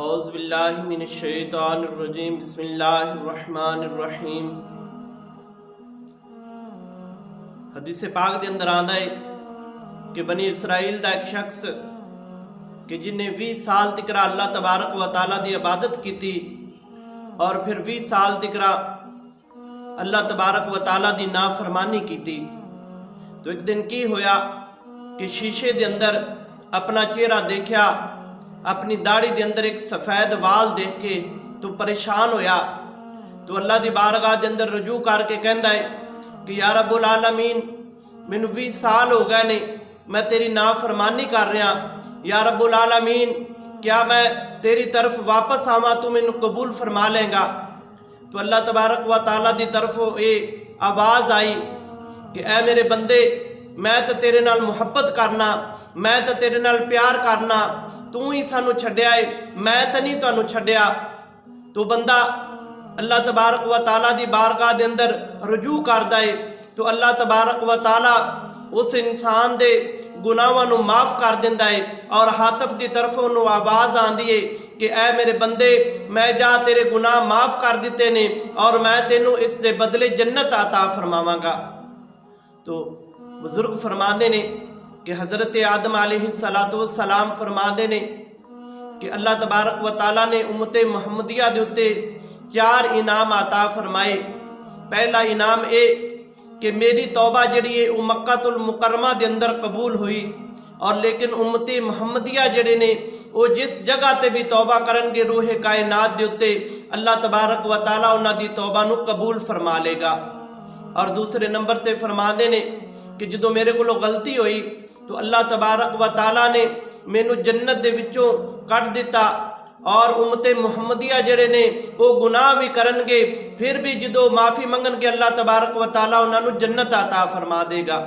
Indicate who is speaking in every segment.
Speaker 1: اعوذ باللہ من الشیطان الرجیم بسم اللہ الرحمن الرحیم۔ حدیث پاک دے اندر آندا ہے کہ بنی اسرائیل دا ایک شخص کہ جن نے 20 سال تکرا اللہ تبارک و تعالیٰ دی عبادت کی تھی اور پھر 20 سال تکرا اللہ تبارک و تعالیٰ دی نافرمانی کی تھی، تو ایک دن کی ہویا کہ شیشے دے اندر اپنا چہرہ دیکھیا، اپنی داڑھی دے اندر ایک سفید وال دیکھ کے تو پریشان ہویا، تو اللہ دی بارگاہ دے اندر رجوع کر کے کہندا ہے کہ یا رب العالمین مینوں 20 سال ہو گئے نے میں تیری نافرمانی کر رہا، یا رب العالمین کیا میں تیری طرف واپس آواں تو مینوں قبول فرما لیں گا؟ تو اللہ تبارک و تعالیٰ دی طرفوں یہ آواز آئی کہ اے میرے بندے میں تو تیرے نال محبت کرنا، میں تو تیرے نال پیار کرنا، تو ہی سانو چھڈیا ہے، میں تو نہیں تانوں چھڈیا۔ تو بندہ اللہ تبارک و تعالیٰ دی بارگاہ دے اندر رجوع کردا ہے تو اللہ تبارک و تعالیٰ اس انسان دے گناہاں نو معاف کر دیندا ہے، اور ہاتف دی طرفوں نو آواز آندی ہے کہ اے میرے بندے میں جا تیرے گناہ معاف کر دیتے نے اور میں تینوں اس دے بدلے جنت عطا فرماواں گا۔ تو بزرگ فرماندے نے کہ حضرت آدم علیہ السلام فرماندے نے کہ اللہ تبارک و تعالیٰ نے امت محمدیہ دے اتے 4 انعام عطا فرمائے۔ پہلا انعام اے کہ میری توبہ جڑی ہے وہ مکہ المکرمہ دے اندر قبول ہوئی، اور لیکن امت محمدیہ جڑے نے وہ جس جگہ تے بھی توبہ کرن گے روح کائنات دے اتے اللہ تبارک و تعالیٰ انہاں دی توبہ نو قبول فرما لے گا۔ اور دوسرے نمبر تے فرماندے نے کہ جدوں میرے کولوں غلطی ہوئی تو اللہ تبارک و تعالیٰ نے مینوں جنت دے وچوں کٹ دیتا، اور امت محمدیہ جڑے نے وہ گناہ بھی کرن گے پھر بھی جدوں معافی منگن گے اللہ تبارک و تعالیٰ انہاں نوں جنت عطا فرما دے گا۔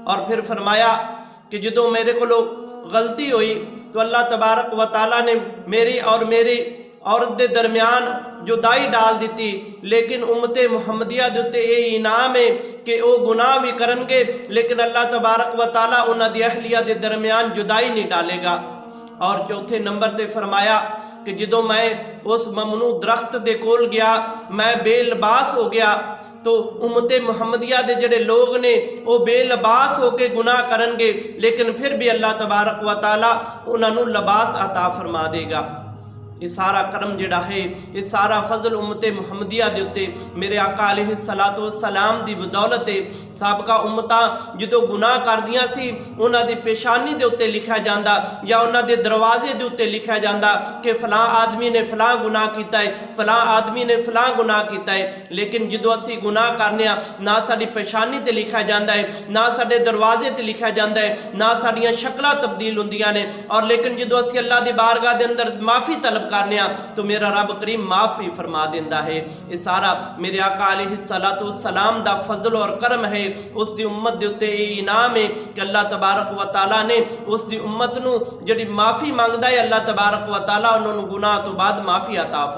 Speaker 1: اور پھر فرمایا کہ جدوں میرے کولوں غلطی ہوئی تو اللہ تبارک و تعالیٰ نے میری اور میری عورت دے درمیان جدائی ڈال دیتی، لیکن امت محمدیہ دے تے یہ انعام ہے کہ وہ گناہ بھی کرن گے لیکن اللہ تبارک و تعالیٰ انہاں دی اہلیہ دے درمیان جدائی نہیں ڈالے گا۔ اور چوتھے نمبر تے فرمایا کہ جدوں میں اس ممنوع درخت دے کول گیا میں بے لباس ہو گیا، تو امت محمدیہ دے جڑے لوگ نے وہ بے لباس ہو کے گناہ کرن گے لیکن پھر بھی اللہ تبارک و تعالیٰ انہاں نوں لباس عطا فرما دے گا۔ یہ سارا کرم جڑا ہے، یہ سارا فضل امت محمدیہ دے اتے میرے آقا علیہ السلام دی بدولت ہے۔ سابقہ امتاں جدوں گناہ کردیاں سی انہاں دی پیشانی دے اتے لکھا جاندا یا انہاں دے دروازے دے اتے لکھا جاندا کہ فلاں آدمی نے فلاں گناہ کیتا ہے، فلاں آدمی نے فلاں گناہ کیتا ہے، لیکن جدوں اسی گناہ کرنے نہ ساڈی پیشانی تے لکھا جاندا ہے، نہ ساڈے دروازے تے لکھا جاندا ہے، نہ ساڈیاں شکلاں تبدیل ہوندیاں نے، اور لیکن جدوں اسی اللہ دی بارگاہ دے اندر معافی طلب کرنے تو میرا رب کریم معافی فرما دیندہ ہے۔ یہ سارا میرے آقا علیہ السلام دا فضل اور کرم ہے، اس دی امت دے اتے یہ انعام ہے کہ اللہ تبارک و تعالیٰ نے اس دی امت نو جڑی معافی مانگدا ہے اللہ تبارک و تعالیٰ انہوں گناہ تو بعد معافی عطا فرما